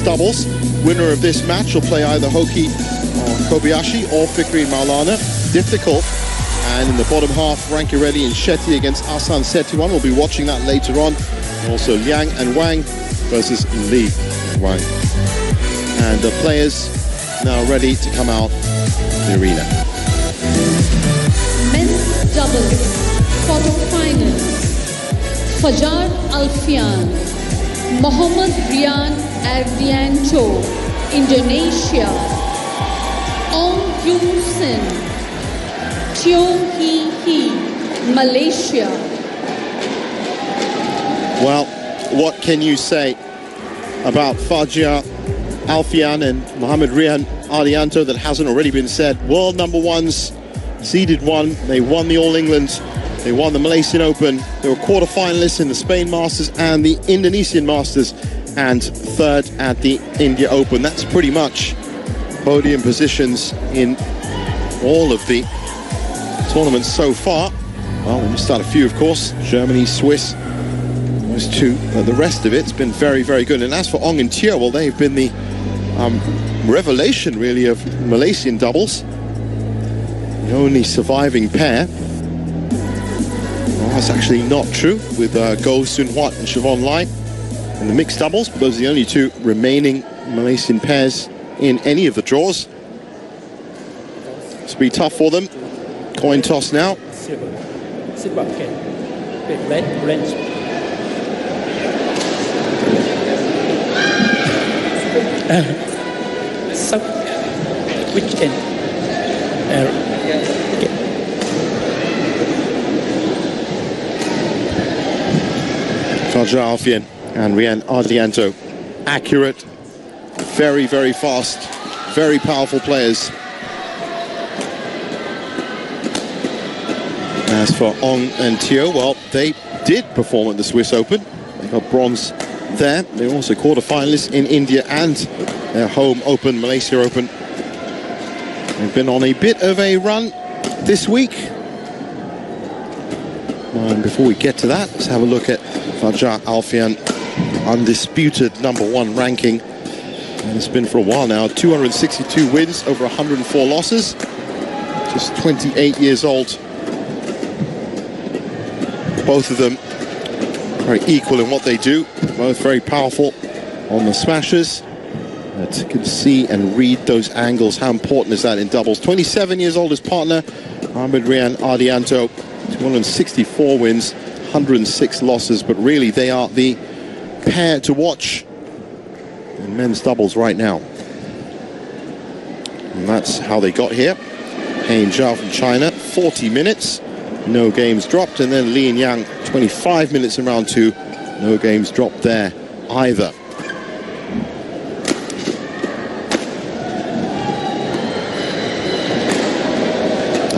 doubles. Winner of this match will play either Hoki or Kobayashi or Fikri and Maulana. Difficult. And in the bottom half, Rankireddy and Shetty against Asan Setiwan. We'll be watching that later on. And also Liang and Wang versus Li and Wang. And the players now ready to come out of the arena. Men's doubles, quarterfinals. Fajar Alfian, Mohammad Rian Ardianto, Indonesia. Ong Yun-sin, Teo Hee, Malaysia. Well, what can you say about Fajar Alfian and Mohammad Rian Ardianto that hasn't already been said? World number ones, seeded one. They won the All England. They won the Malaysian Open. They were quarter-finalists in the Spain Masters and the Indonesian Masters, and third at the India Open. That's pretty much podium positions in all of the tournaments so far. Well, we missed out a few, of course. Germany, Swiss, those two. But the rest of it's been very, very good. And as for Ong and Teo, well, they've been the revelation, really, of Malaysian doubles. The only surviving pair. Well, that's actually not true with Goh Soon Huat and Siobhan Lai in the mixed doubles, but those are the only two remaining Malaysian pairs in any of the draws. It's be tough for them. Coin toss now. Which end? Fajar Alfian and Rian Ardianto. Accurate, very, very fast, very powerful players. As for Ong and Teo, well, they did perform at the Swiss Open. They got bronze there. They were also quarter-finalists in India and their home Open, Malaysia Open. They've been on a bit of a run this week. And before we get to that, let's have a look at Fajar Alfian, undisputed #1 ranking. And it's been for a while now. 262 wins, over 104 losses. Just 28 years old. Both of them very equal in what they do. Both very powerful on the smashers. But you can see and read those angles. How important is that in doubles? 27 years old, his partner, Mohammad Rian Ardianto. 264 wins, 106 losses. But really, they are the pair to watch in men's doubles right now. And that's how they got here. Hein Zhao from China, 40 minutes. No games dropped. And then Li and Yang, 25 minutes in round 2. No games dropped there either.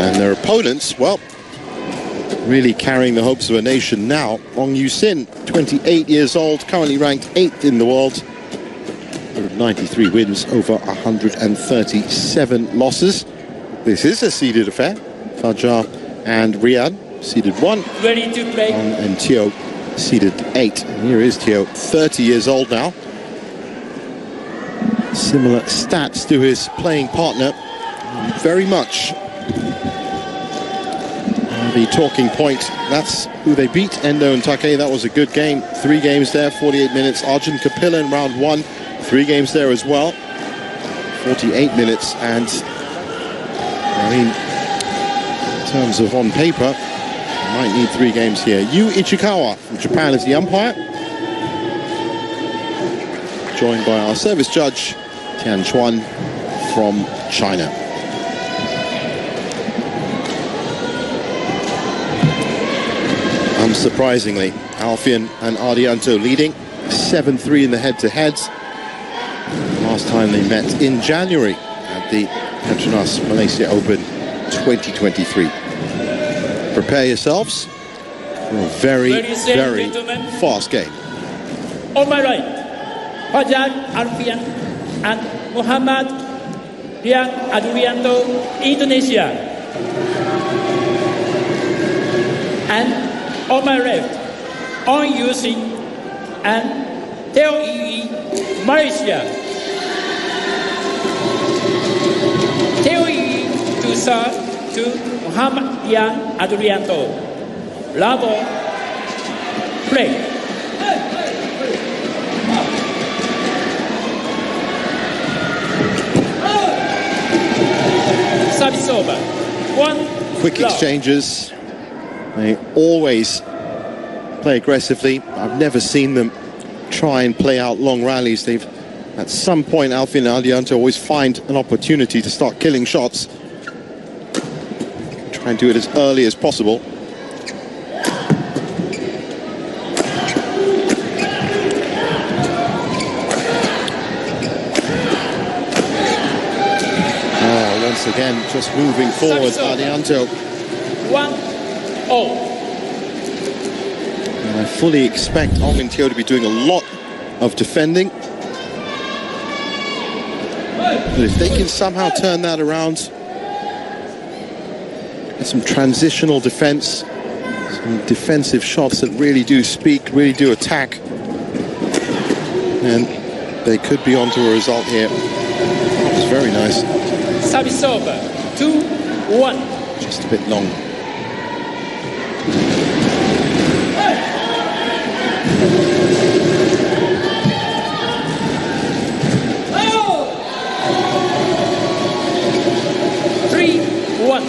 And their opponents, well, really carrying the hopes of a nation now. Ong Yassin, 28 years old, currently ranked 8th in the world. 193 wins, over 137 losses. This is a seeded affair. Fajar and Rian seeded 1. Ready to play. Ong and Teo seeded 8. And here is Teo, 30 years old now. Similar stats to his playing partner. Very much the talking point. That's who they beat, Endo and Take. That was a good game. 3 games there, 48 minutes. Arjun Kapila in round 1. 3 games there as well. 48 minutes. And I mean, in terms of on paper, you might need 3 games here. Yu Ichikawa from Japan is the umpire. Joined by our service judge, Tian Chuan from China. Unsurprisingly, Alfian and Ardianto leading 7-3 in the head-to-heads. Last time they met in January at the Petronas Malaysia Open 2023. Prepare yourselves for a very, very fast game. On my right, Fajar Alfian and Mohammad Rian Ardianto, Indonesia. And on my left, Ong Yassin and Teo Hee, Malaysia. Zaiyi to serve to Muhammad Rian Adriano. Labo, play. Service over. One. Quick love. exchanges. They always play aggressively. I've never seen them try and play out long rallies. They've, at some point, Alfian and Aldianto always find an opportunity to start killing shots. Try and do it as early as possible. Once again, just moving forward, Aldianto. 1-0. And I fully expect Teo to be doing a lot of defending. But if they can somehow turn that around, get some transitional defense, some defensive shots that really do speak, really do attack, and they could be onto a result here. It's very nice. Service over. 2-1. Just a bit long. Oh! 3-1.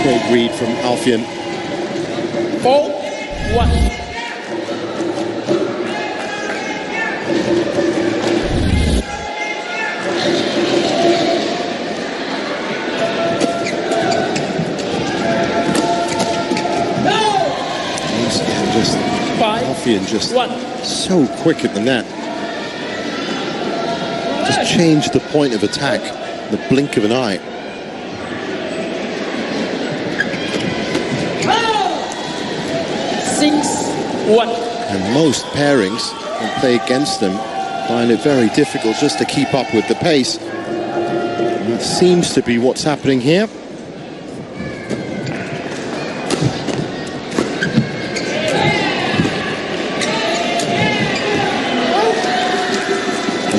Great read from Alfian. 4-1. Just Alfian just so quick at the net. Just change the point of attack in the blink of an eye. 6-1. And most pairings that play against them find it very difficult just to keep up with the pace. And that seems to be what's happening here.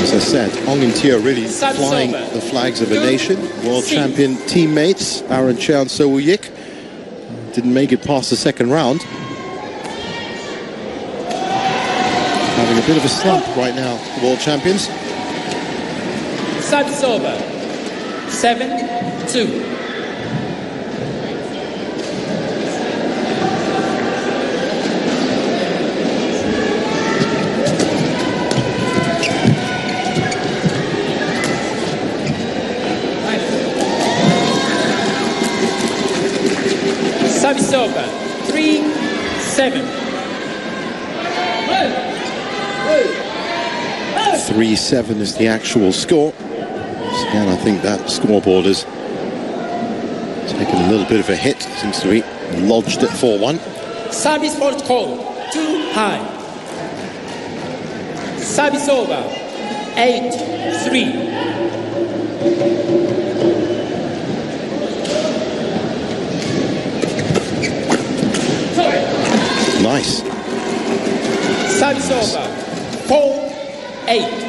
As I said, Teo really flying the flags of a nation. World champion teammates, Aaron Chia and So Yik, didn't make it past the second round. Having a bit of a slump right now, the world champions. Service over. 7-2. Service over. 3-7. 3-7 is the actual score. So again, I think that scoreboard has taken a little bit of a hit. Seems to be lodged at 4-1. Service fault call. Too high. Service over. 8-3. Nice. Service over. 4-8.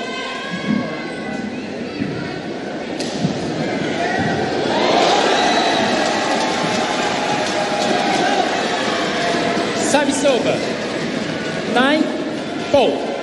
Service over. 9-4.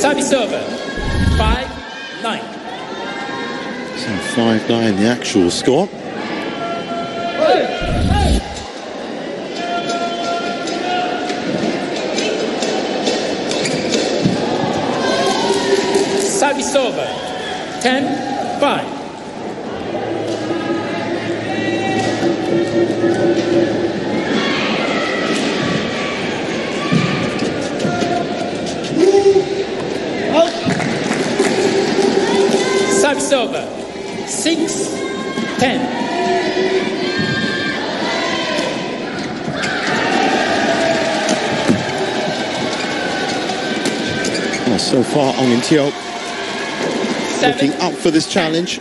Service over. 5-9. So 5-9 the actual score. Service over. 10-5. Service over. 6-10. Well, so far, Ong In-teo looking up for this challenge.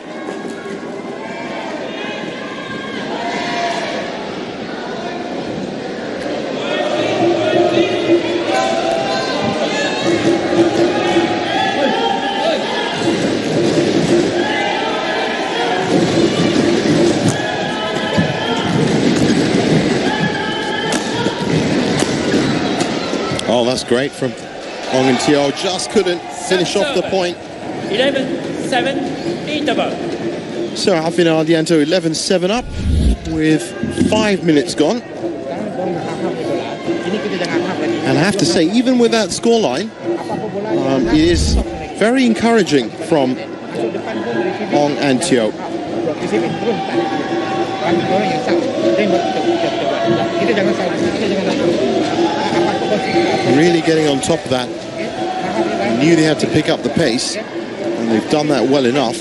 Oh, that's great from Ong In-teo. Just couldn't finish off the point. 11-7 interval. So Alfin Ardianto 11-7 up with 5 minutes gone. And I have to say, even with that scoreline, it is very encouraging from Ong In-teo. Really getting on top of that. Knew they had to pick up the pace, and they've done that well enough.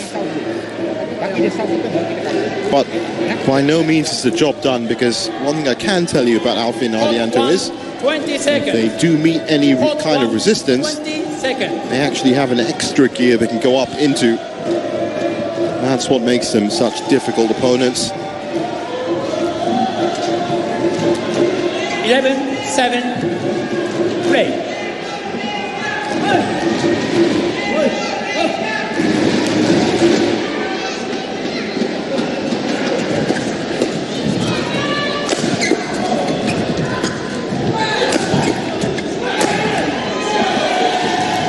But by no means is the job done, because one thing I can tell you about Alfin Ardianto is if they do meet any kind of resistance, they actually have an extra gear they can go up into. That's what makes them such difficult opponents. 11-7 play.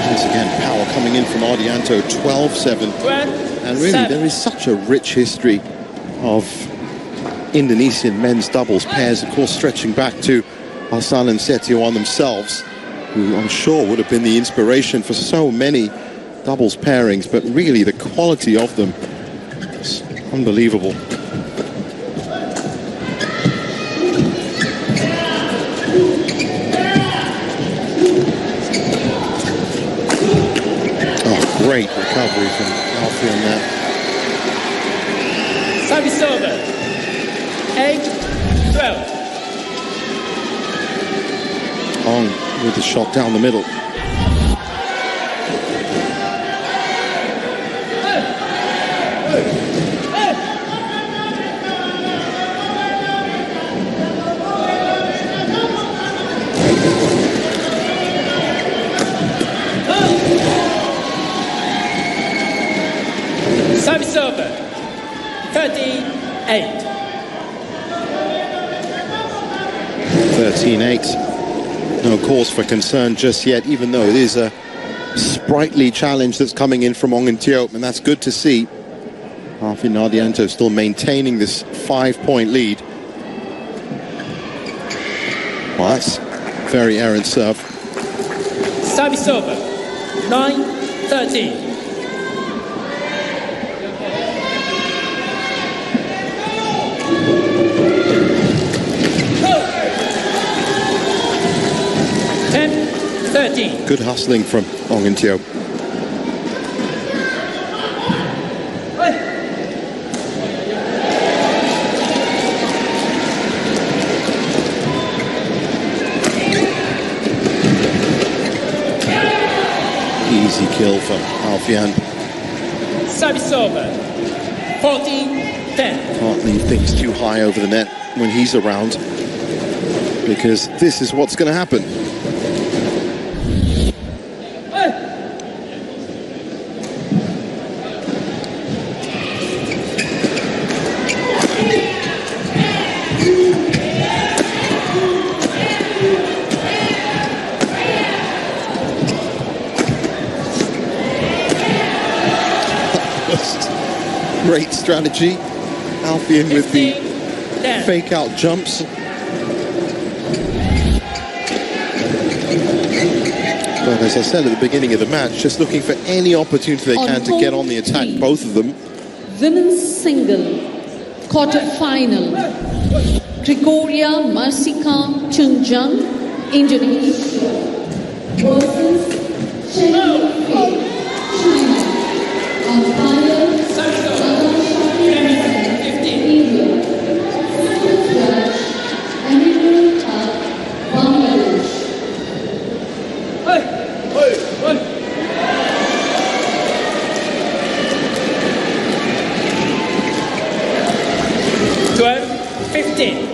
Once again, power coming in from Ardianto, 12-7. And really, there is such a rich history of Indonesian men's doubles pairs, of course, stretching back to Hassan and Setiawan themselves, who I'm sure would have been the inspiration for so many doubles pairings, but really the quality of them is unbelievable. Oh, great recovery from Alfie on that. Service over. 8-12. Ong with the shot down the middle. Service over. 38. 13-8. No cause for concern just yet, even though it is a sprightly challenge that's coming in from Ong In-teo, and that's good to see. Alfin Ardianto still maintaining this 5-point lead. Well, that's very errant serve. Service over. 9-13. Good hustling from Ong In-teo. Easy kill for Alfian. Service over. 14-10. Can't leave things too high over the net when he's around, because this is what's going to happen. Great strategy. Alfian with the fake out jumps. But as I said at the beginning of the match, just looking for any opportunity they can to get on the attack, both of them. Women's single, quarter-final. Gregoria Marsika Chunjang, Indonesia, versus China, China, on final 15.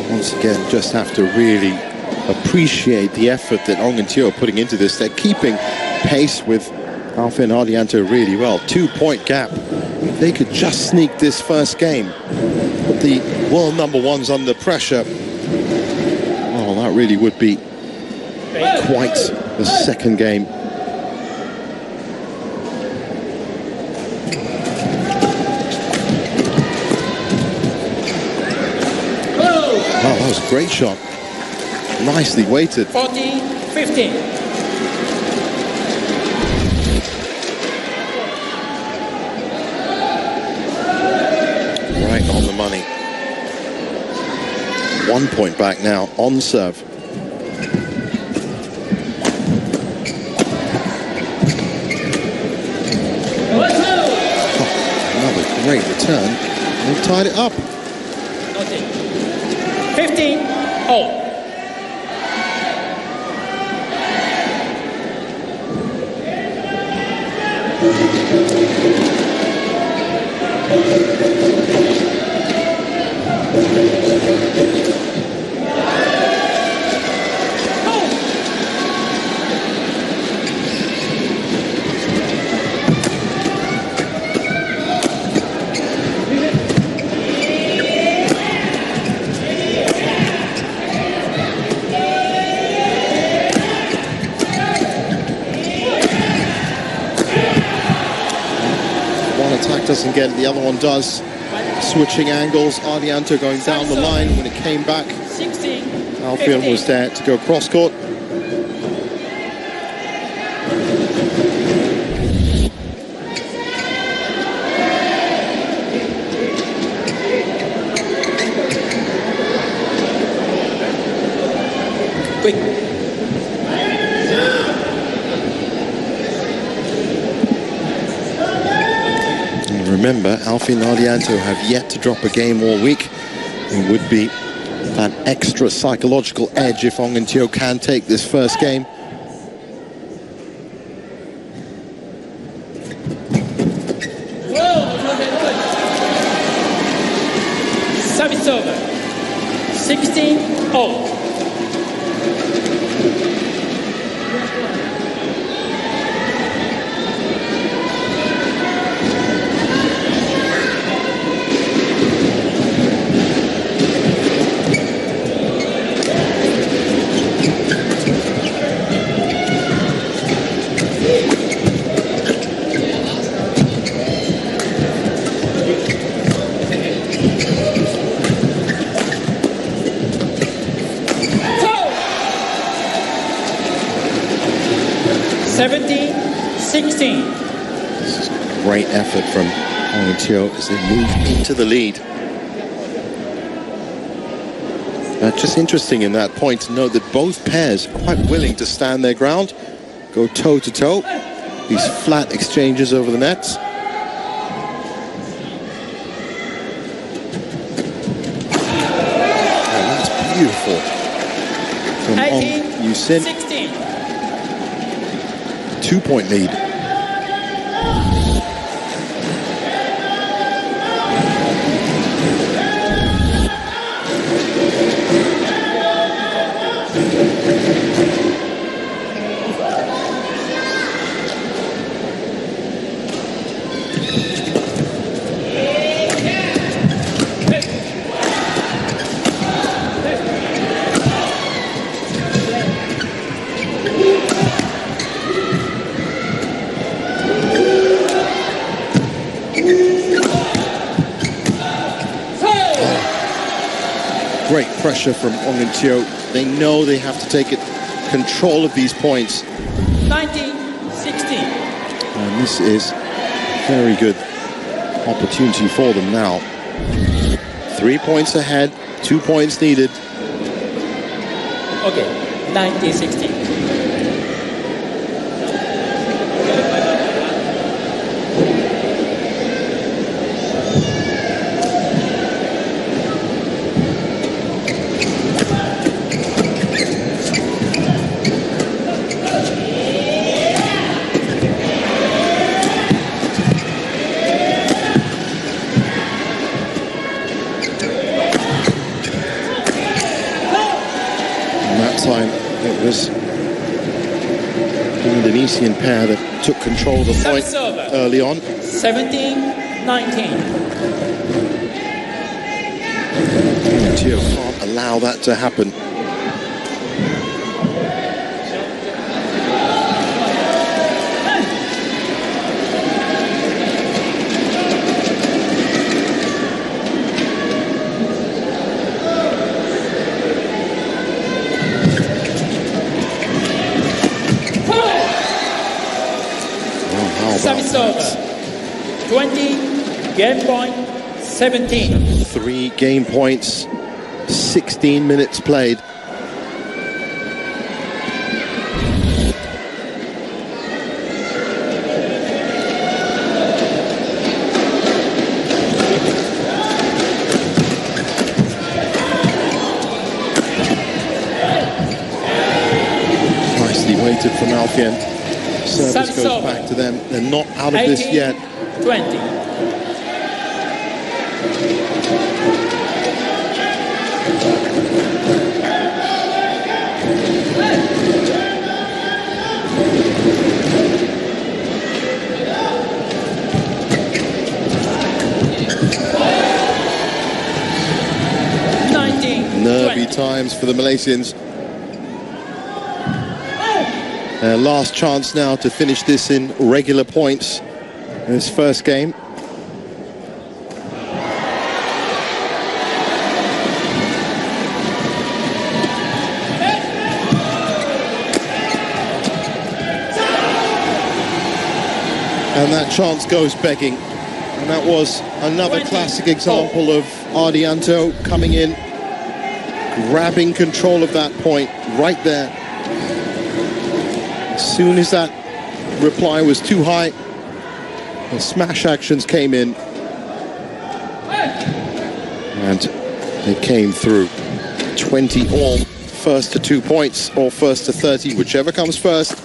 Once again, just have to really appreciate the effort that Ong and Teo are putting into this. They're keeping pace with Alfian Ardianto really well. 2-point gap. If they could just sneak this first game, put the world number ones under pressure, well, that really would be quite the second game. Wow, that was a great shot. Nicely weighted. 40-15. Right on the money. 1 point back now on serve. Oh, another great return. They've tied it up. 15-all. Doesn't get it, the other one does. Switching angles, Ardianto going down the line. When it came back, Alfian was there to go cross court. Quick. Remember, Alfian Ardianto have yet to drop a game all week. It would be that extra psychological edge if Ong and Teo can take this first game. Service over. 16-all. Great effort from Ong and Teo as they move into the lead. Just interesting in that point to note that both pairs are quite willing to stand their ground, go toe to toe. These flat exchanges over the nets. And that's beautiful from Ong Yassin. 2-point lead. Great pressure from Ong and Teo. They know they have to take control of these points. 19-16. And this is a very good opportunity for them now. 3 points ahead, 2 points needed. Okay, 19-16. The Indonesian pair that took control of the point early on. 17-19. Tio can't allow that to happen. Service over. 20, game point, 17. 3 game points, 16 minutes played. Nicely weighted from Alfian. Service goes back to them. They're not out of this yet. 20. Nervy times for the Malaysians. Last chance now to finish this in regular points in this first game. And that chance goes begging. And that was another classic example of Ardianto coming in, grabbing control of that point right there. As soon as that reply was too high, the smash actions came in. And they came through. 20 all, first to 2 points or first to 30, whichever comes first.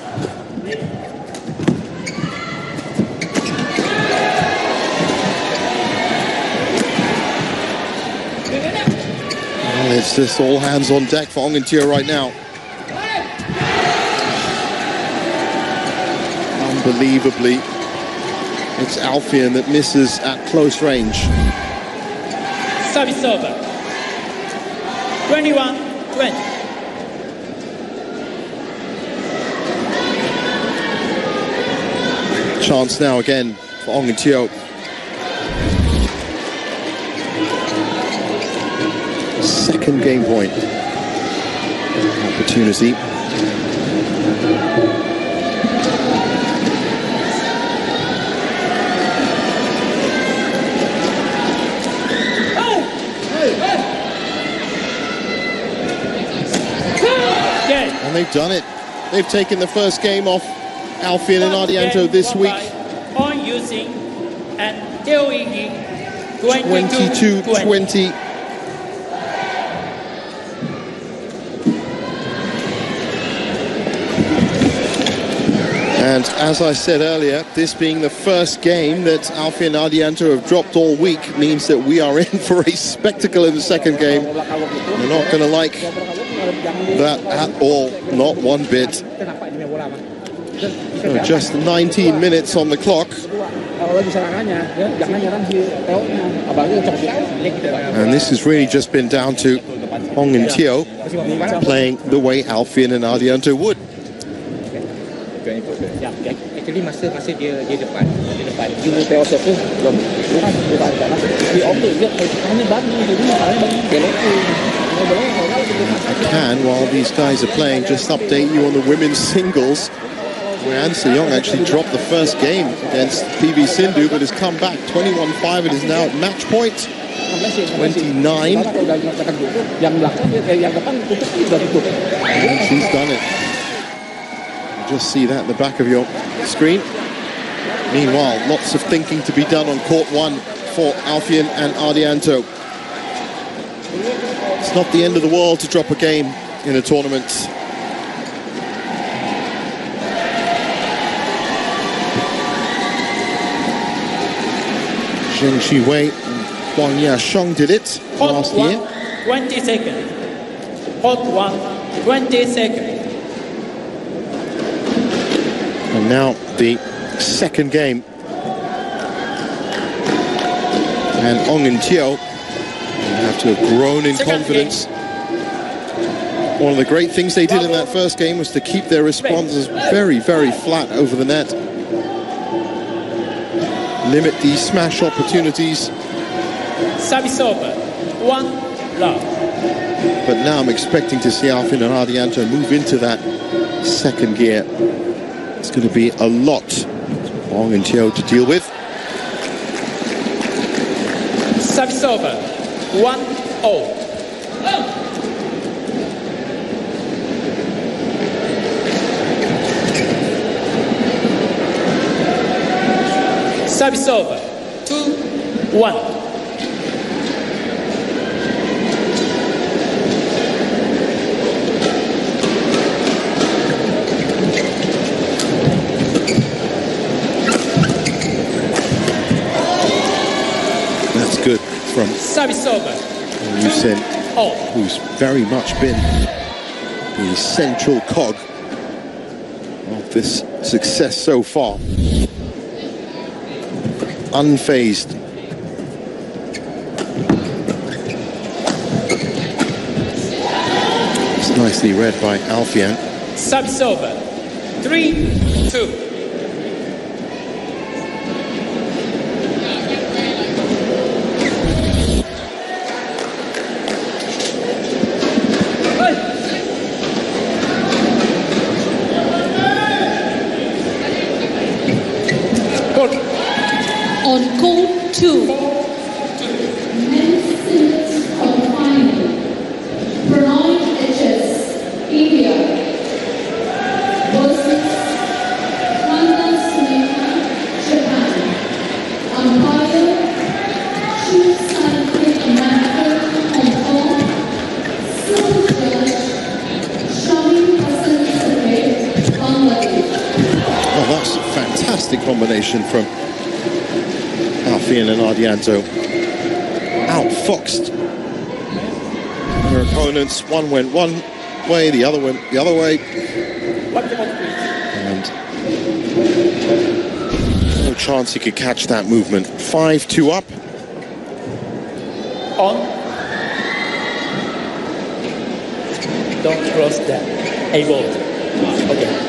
Well, it's just all hands on deck for Ong and Teo right now. Unbelievably, it's Alfian that misses at close range. Service over. 21-20. Chance now again for Ong and Teo. Second game point opportunity. And they've done it. They've taken the first game off Alfian and Ardianto this week. On using and Zaiyi 22-20. And as I said earlier, this being the first game that Alfian and Ardianto have dropped all week means that we are in for a spectacle in the second game. They're not going to like that at all, not one bit. So just 19 minutes on the clock. And this has really just been down to Ong and Teo playing the way Alfian and Ardianto would. Masih dia depan Teo tu belum di optu dia hanya baru jadi I can, while these guys are playing, just update you on the women's singles, where An Se-young actually dropped the first game against PV Sindhu, but has come back 21-5 and is now at match point 29. And she's done it. Just see that in the back of your screen. Meanwhile, lots of thinking to be done on court one for Alfian and Ardianto. It's not the end of the world to drop a game in a tournament. Zheng Shiwei and Huang Yasheng did it last year. 20 seconds. Hot one, 20 seconds. And now the second game. And Ong and Teo have to have grown in confidence. One of the great things they did in that first game was to keep their responses very, very flat over the net. Limit the smash opportunities. Service over. 1 love. But now I'm expecting to see Alfin and Ardianto move into that second gear. It's going to be a lot for Ong and Teo to deal with. Service over. 1-0. Service over. 2-1. That's good from Service over. Yassin, 2-0. who's very much been the central cog of this success so far. Unfazed. It's nicely read by Alfian. Service over. 3-2. On court 2, men's singles quarterfinal, Pranay HS, India versus Kanda Sneha, Japan. Umpire, Chief Scientific Manager, Hong Kong, Civil Judge, Shami Hassan Sahib, Bangladesh. Oh, that's a fantastic combination from Alfian and Ardianto. Outfoxed their opponents. One went one way, the other went the other way. And no chance he could catch that movement. 5-2 up. On. Don't cross that. Able. Okay.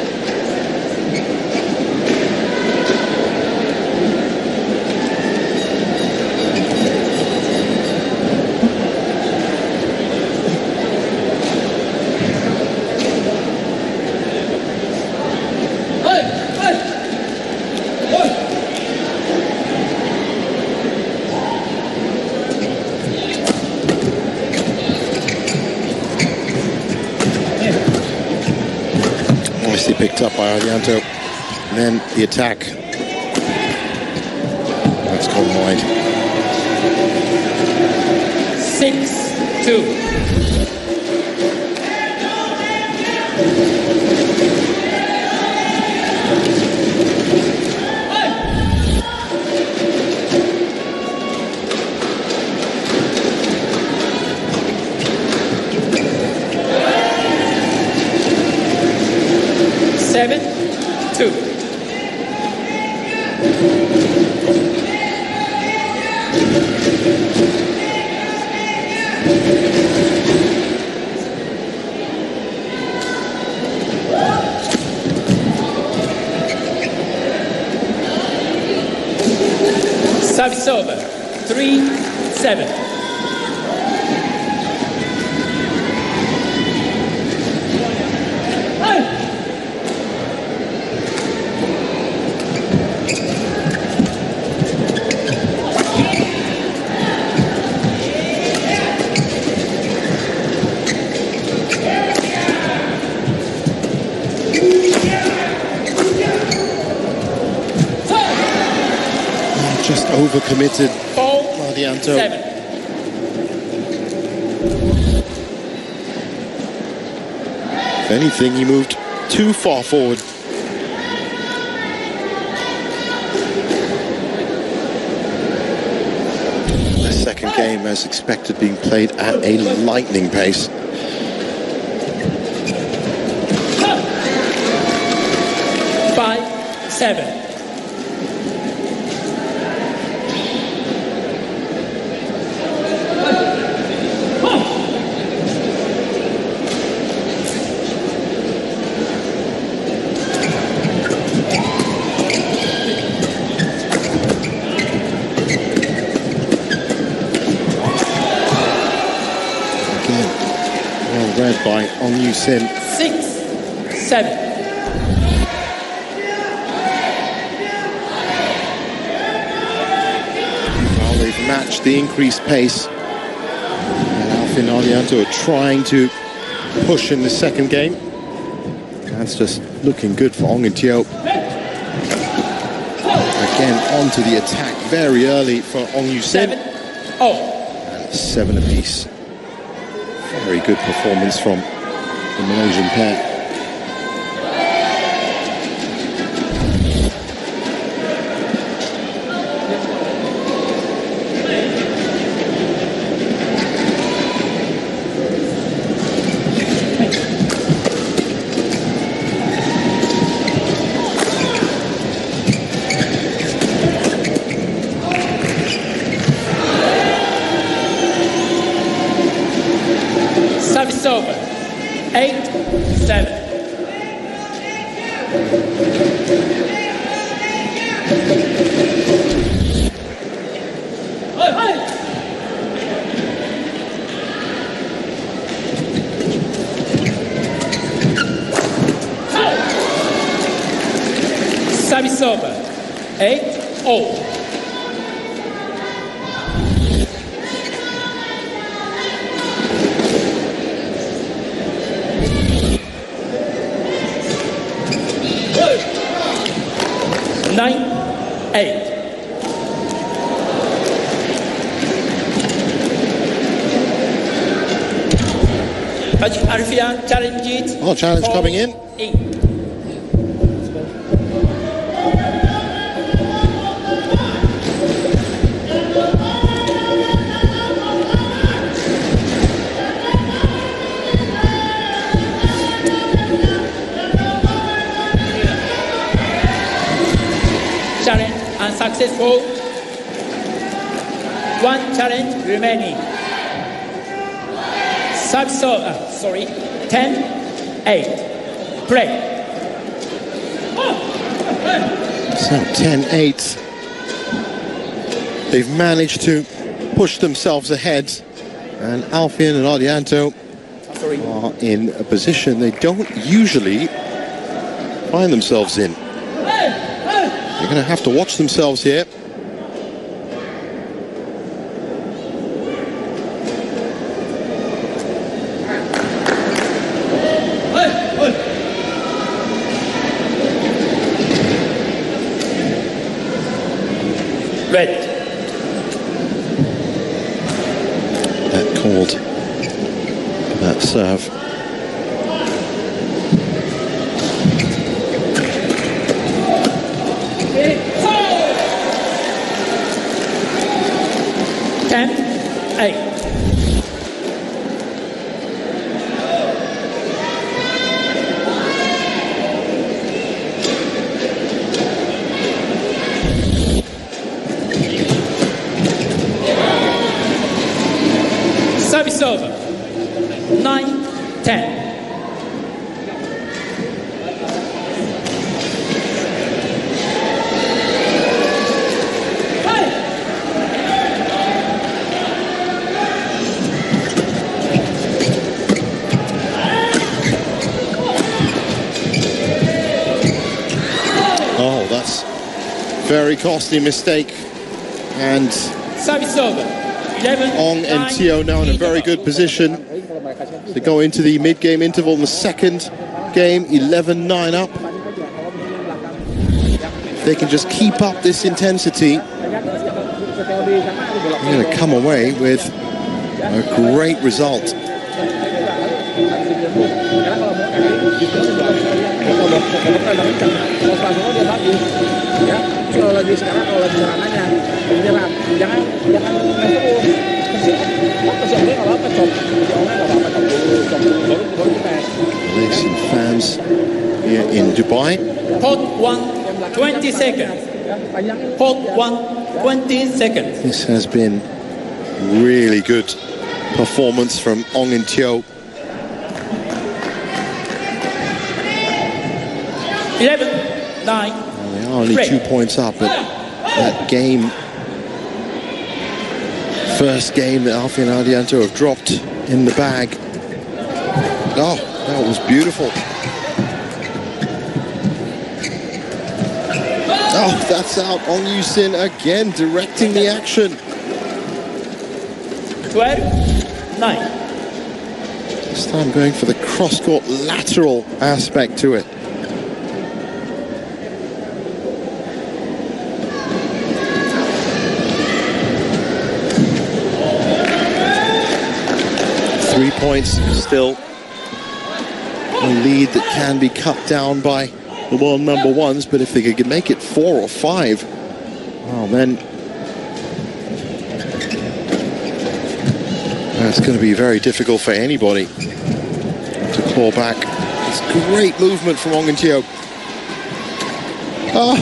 Nicely picked up by Ardianto. And then the attack. That's gone wide. 6-2. Service over. 3-7. Just overcommitted, Ardianto. 4-7. If anything, he moved too far forward. The second game, as expected, being played at a lightning pace. Five. 7. Well read by Yassin. 6, 7. Well, they've matched the increased pace. And Alfie and Ardianto are trying to push in the second game. That's just looking good for Ong and Teo. Again, onto the attack very early for Yassin. 7. Oh. 7 apiece. Very good performance from the Malaysian pair. Service over. 8, 7. Service over. 8, 0. Nine, 8. Alfian challenge it. Oh, challenge coming in. 8. Challenge unsuccessful. 1 challenge remaining. Service over. 10, 8. Play. So 10-8. They've managed to push themselves ahead, and Alfian and Ardianto are in a position they don't usually find themselves in. They're going to have to watch themselves here. Red. That called that serve. Ten, 8. Service over. 9, 10. Oh, that's very costly mistake. And Service over. 11, Ong and 9, Teo now in a very good position to go into the mid-game interval in the second game, 11-9 up. If they can just keep up this intensity, they're going to come away with a great result. Malaysian fans here in Dubai. Pot 1. 20 seconds. Hold 20 seconds. This has been really good performance from Ong and Teo. 11, 9. They are only 2 points up, but that game, first game that Alfie and Ardianto have dropped in the bag. Oh, that was beautiful. Oh, that's out. Ong Yassin again directing the action. 12, 9. This time going for the cross-court lateral aspect to it. Points still a lead that can be cut down by the world number ones, but if they could make it 4 or 5, well, then that's going to be very difficult for anybody to claw back. It's great movement from Ong and Teo. Oh.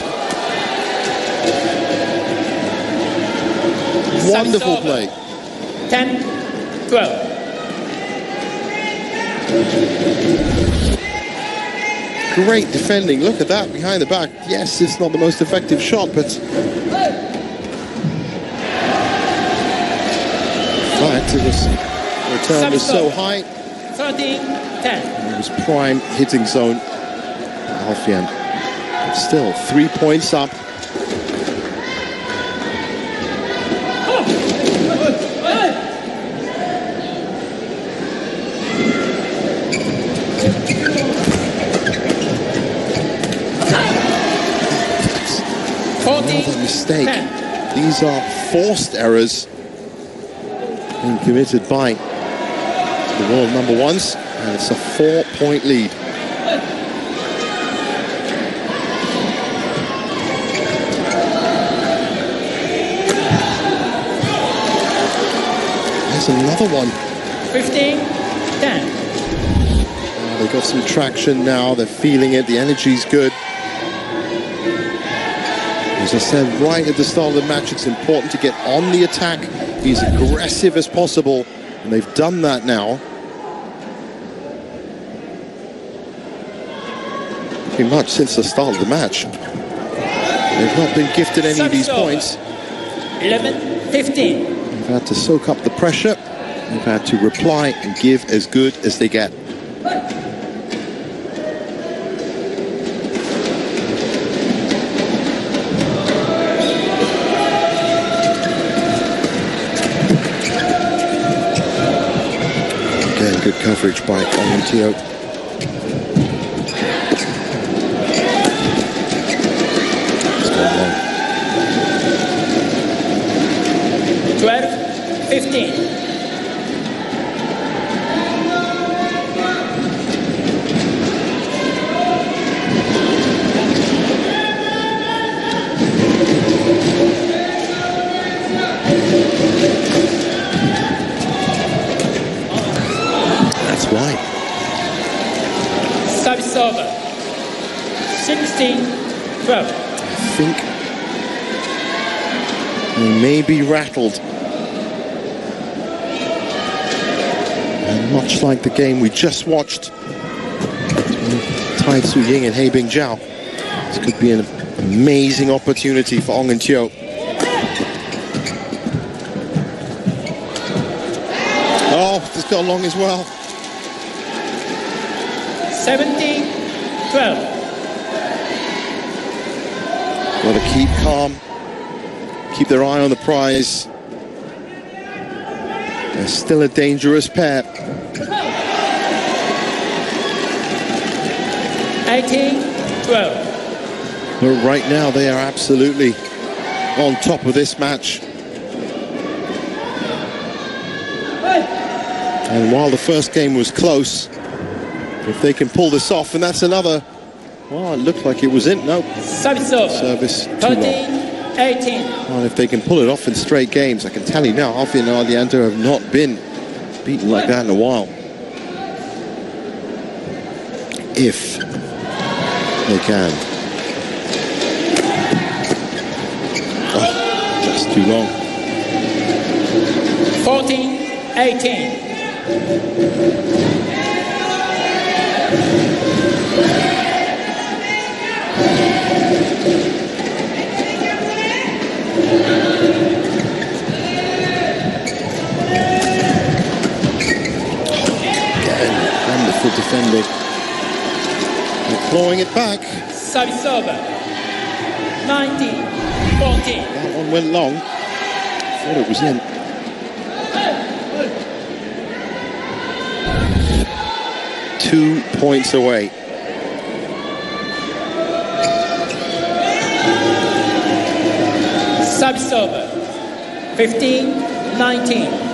Wonderful play. 10, 12. Great defending. Look at that behind the back. Yes, it's not the most effective shot, but in fact, it was, the return was so high. 13, 10. It was prime hitting zone. Alfian still 3 points up. Another mistake. These are forced errors being committed by the world number ones, and it's a 4-point lead. There's another one. 15, 10. They've got some traction now. They're feeling it. The energy's good. As I said right at the start of the match, it's important to get on the attack, be as aggressive as possible, and they've done that now. Pretty much since the start of the match. They've not been gifted any of these points. 11, 15. They've had to soak up the pressure. They've had to reply and give as good as they get. Good coverage by Ong and Teo. It's gone long. 12, 15. Why? Service over. 16, 12. I think they may be rattled. And much like the game we just watched, Tai Tzu Ying and Hei Bing Zhao, this could be an amazing opportunity for Ong and Teo. Oh, this got long as well. 17, 12. Got to keep calm, keep their eye on the prize. They're still a dangerous pair. 18, 12. But right now they are absolutely on top of this match. And while the first game was close, if they can pull this off, and that's another, well, it looked like it was in, no. Service over. Service too 13, long. 18. Well, if they can pull it off in straight games, I can tell you now, Alfie and Ardianto have not been beaten like that in a while. If they can. too long. 14-18. Wonderful defending. Clawing it back. Service over. 19-14. That one went long. Thought it was in. Two points away. Service over. 15-19.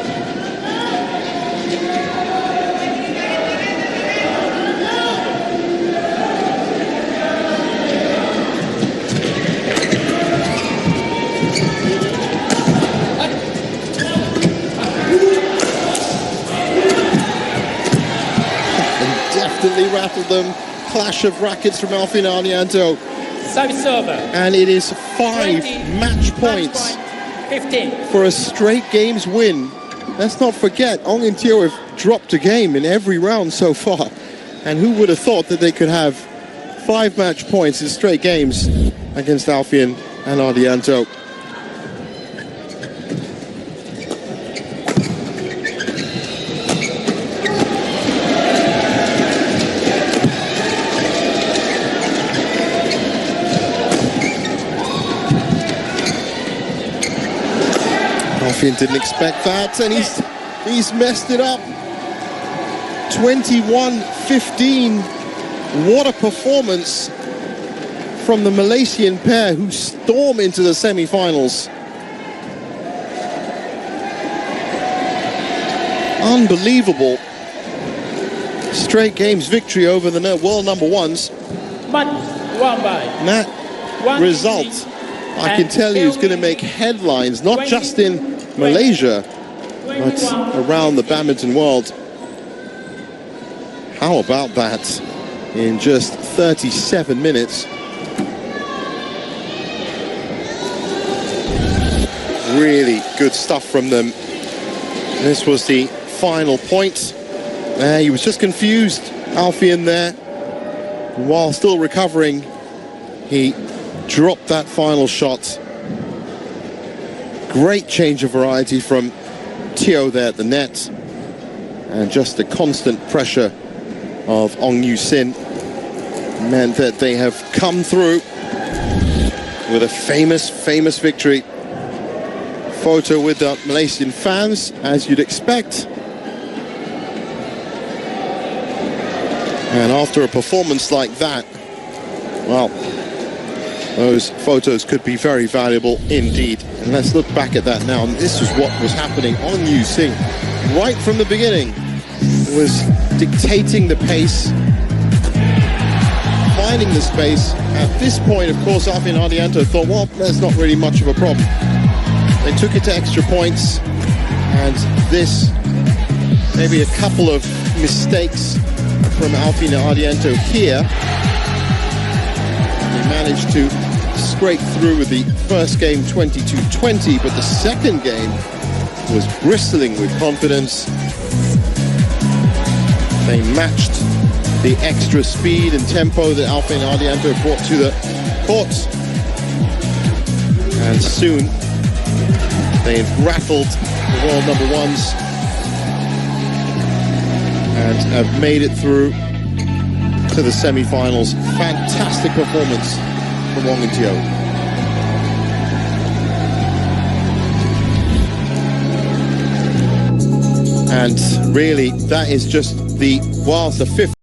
Definitely rattled them. Clash of rackets from Alfie and Ardianto. Service over. And it is 5 match points 15. for a straight games win. Let's not forget, Ong and Teo have dropped a game in every round so far. And who would have thought that they could have 5 match points in straight games against Alfie and Ardianto. Alfie didn't expect that, and he's messed it up. 21-15. What a performance from the Malaysian pair who storm into the semi-finals. Unbelievable. Straight games victory over the world number ones. But one by. And that result, I can tell you, is going to make headlines, not just in Malaysia, but around the badminton world. How about that in just 37 minutes? Really good stuff from them. This was the final point. He was just confused, Alfie, in there. While still recovering, he dropped that final shot. Great change of variety from Teo there at the net. And just the constant pressure of Ong Yassin meant that they have come through with a famous victory. Photo with the Malaysian fans, as you'd expect. And after a performance like that, well, those photos could be very valuable indeed. And let's look back at that now. And this is what was happening. Ong Yassin, right from the beginning, was dictating the pace, finding the space. At this point, of course, Alfie and Ardianto thought, well, there's not really much of a problem. They took it to extra points, and this, maybe a couple of mistakes from Alfie and Ardianto here. They managed to scrape through with the first game 22-20, but the second game was bristling with confidence. They matched the extra speed and tempo that Alfie and Ardianto brought to the court. And soon they had rattled the world number ones and have made it through to the semi-finals. Fantastic performance from Ong and Teo. And really, that is just the 5th